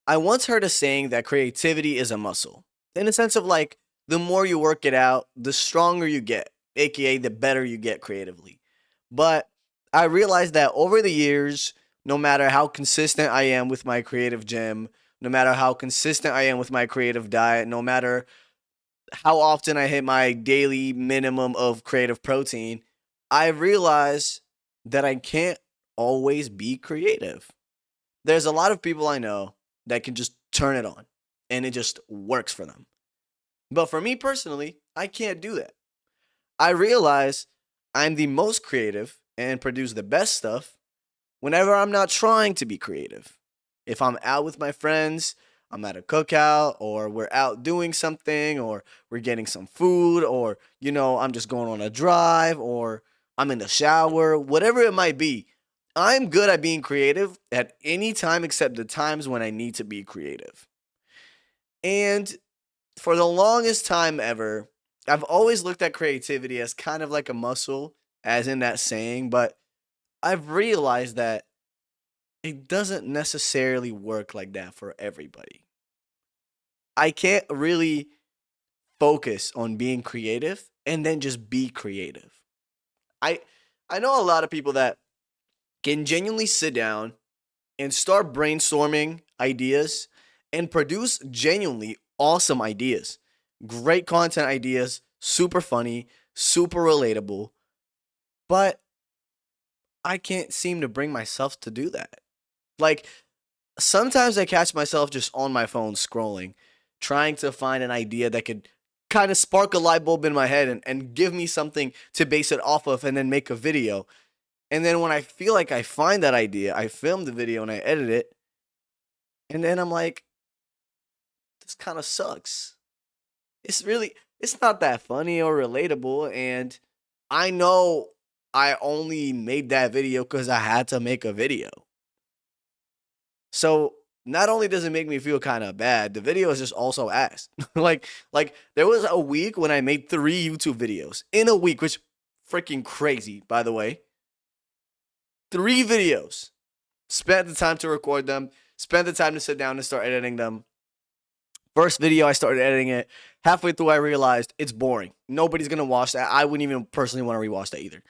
I once heard a saying that creativity is a muscle, in a sense of like the more you work it out, the stronger you get, aka the better you get creatively. But I realized that over the years, no matter how consistent I am with my creative gym, no matter how consistent I am with my creative diet, no matter how often I hit my daily minimum of creative protein, I realize that I can't always be creative. There's a lot of people I know that can just turn it on and it just works for them. But for me personally, I can't do that. I realize I'm the most creative and produce the best stuff whenever I'm not trying to be creative. If I'm out with my friends, I'm at a cookout, or we're out doing something, or we're getting some food, or, I'm just going on a drive, or I'm in the shower, whatever it might be, I'm good at being creative at any time except the times when I need to be creative. And for the longest time ever, I've always looked at creativity as kind of like a muscle, as in that saying, but I've realized that it doesn't necessarily work like that for everybody. I can't really focus on being creative and then just be creative. I I know a lot of people that can genuinely sit down and start brainstorming ideas and produce genuinely awesome ideas. Great content ideas, super funny, super relatable, but I can't seem to bring myself to do that. Like sometimes I catch myself just on my phone scrolling, trying to find an idea that could kind of spark a light bulb in my head and give me something to base it off of and then make a video. And then when I feel like I find that idea, I film the video and I edit it. And then I'm like, this kind of sucks. It's not that funny or relatable. And I know I only made that video because I had to make a video. So not only does it make me feel kind of bad, the video is just also ass. like there was a week when I made 3 YouTube videos in a week, which freaking crazy, by the way. 3 videos. Spent the time to record them, spent the time to sit down and start editing them. First video, I started editing it. Halfway through, I realized it's boring. Nobody's gonna watch that. I wouldn't even personally want to rewatch that either.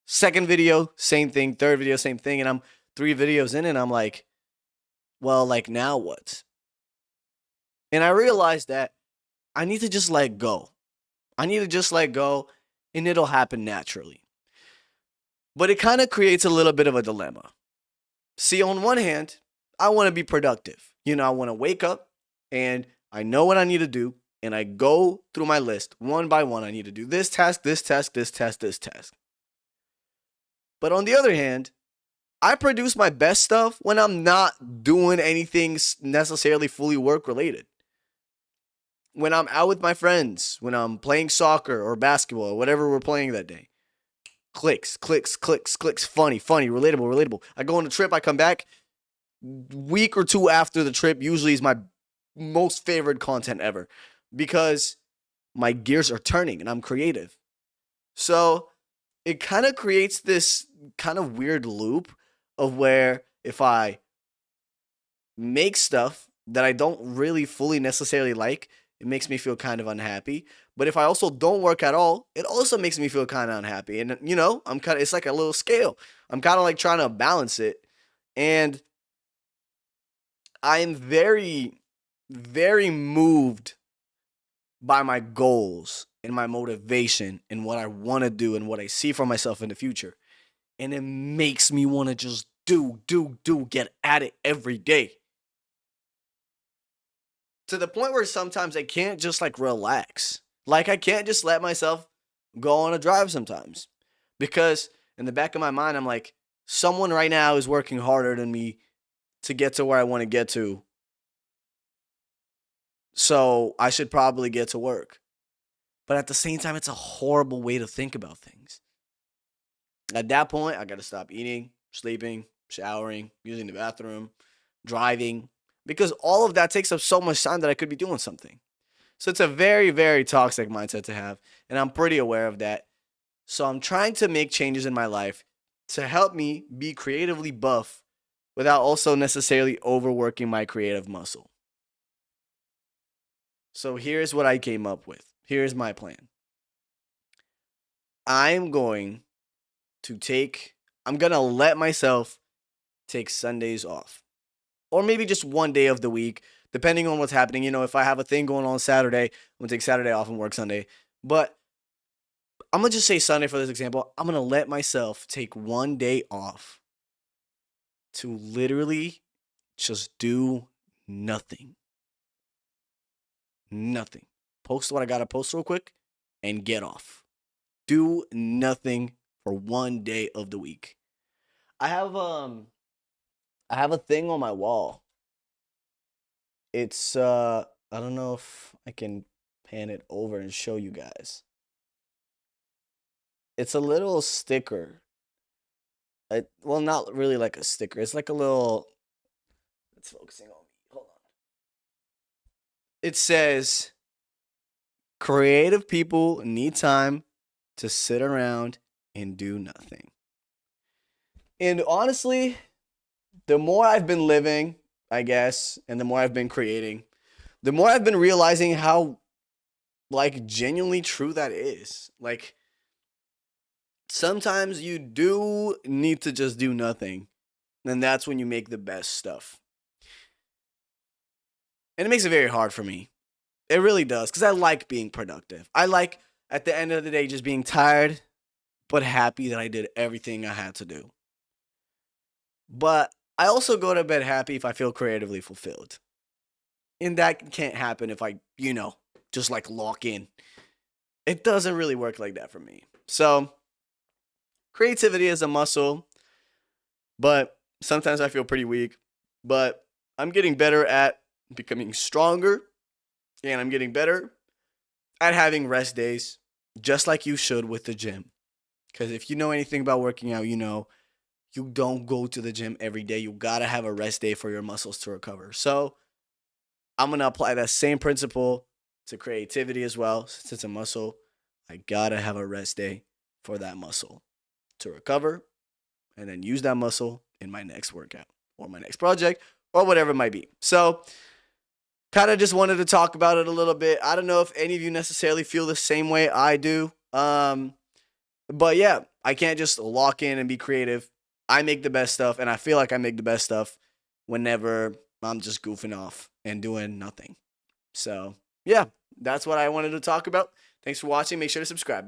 Second video, same thing. Third video, same thing. And I'm 3 videos in, and I'm like, well, like now what? And I realized that I need to just let go. I need to just let go, and it'll happen naturally. But it kind of creates a little bit of a dilemma. See, on one hand, I want to be productive. I want to wake up and I know what I need to do. And I go through my list one by one. I need to do this task, this task, this task, this task. But on the other hand, I produce my best stuff when I'm not doing anything necessarily fully work related. When I'm out with my friends, when I'm playing soccer or basketball or whatever we're playing that day. Clicks, clicks, clicks, clicks, funny, funny, relatable, relatable. I go on a trip, I come back, week or two after the trip usually is my most favorite content ever because my gears are turning and I'm creative. So it kind of creates this kind of weird loop of where if I make stuff that I don't really fully necessarily like, it makes me feel kind of unhappy. But if I also don't work at all, it also makes me feel kind of unhappy. And I'm kind of it's like a little scale. I'm kind of like trying to balance it. And I am very very moved by my goals and my motivation and what I want to do and what I see for myself in the future. And it makes me want to just get at it every day. To the point where sometimes I can't just like relax. Like I can't just let myself go on a drive sometimes. Because in the back of my mind, I'm like, someone right now is working harder than me to get to where I want to get to. So I should probably get to work. But at the same time, it's a horrible way to think about things. At that point, I got to stop eating, sleeping, showering, using the bathroom, driving, because all of that takes up so much time that I could be doing something. So it's a very, very toxic mindset to have. And I'm pretty aware of that. So I'm trying to make changes in my life to help me be creatively buff without also necessarily overworking my creative muscle. So here's what I came up with. Here's my plan. I'm going I'm going to let myself take Sundays off. Or maybe just one day of the week, depending on what's happening. If I have a thing going on Saturday, I'm going to take Saturday off and work Sunday. But I'm going to just say Sunday for this example. I'm going to let myself take one day off to literally just do nothing. Nothing. Post what I got to post real quick and get off. Do nothing for one day of the week. I have a thing on my wall. It's I don't know if I can pan it over and show you guys. It's a little sticker. Well, not really like a sticker. It's like a little. It's focusing on me. Hold on. It says, "Creative people need time to sit around and do nothing." And honestly, the more I've been living, I guess, and the more I've been creating, the more I've been realizing how genuinely true that is. Sometimes you do need to just do nothing, and that's when you make the best stuff. And it makes it very hard for me. It really does, because I like being productive. I like, at the end of the day, just being tired, but happy that I did everything I had to do. But I also go to bed happy if I feel creatively fulfilled. And that can't happen if I, just lock in. It doesn't really work like that for me. So, creativity is a muscle, but sometimes I feel pretty weak. But I'm getting better at becoming stronger, and I'm getting better at having rest days, just like you should with the gym. Because if you know anything about working out, you don't go to the gym every day. You gotta have a rest day for your muscles to recover. So I'm gonna apply that same principle to creativity as well. Since it's a muscle, I gotta have a rest day for that muscle to recover, and then use that muscle in my next workout or my next project or whatever it might be. So kind of just wanted to talk about it a little bit. I don't know if any of you necessarily feel the same way I do. But yeah, I can't just lock in and be creative. I make the best stuff, and I feel like I make the best stuff whenever I'm just goofing off and doing nothing. So yeah, that's what I wanted to talk about. Thanks for watching. Make sure to subscribe. Bye.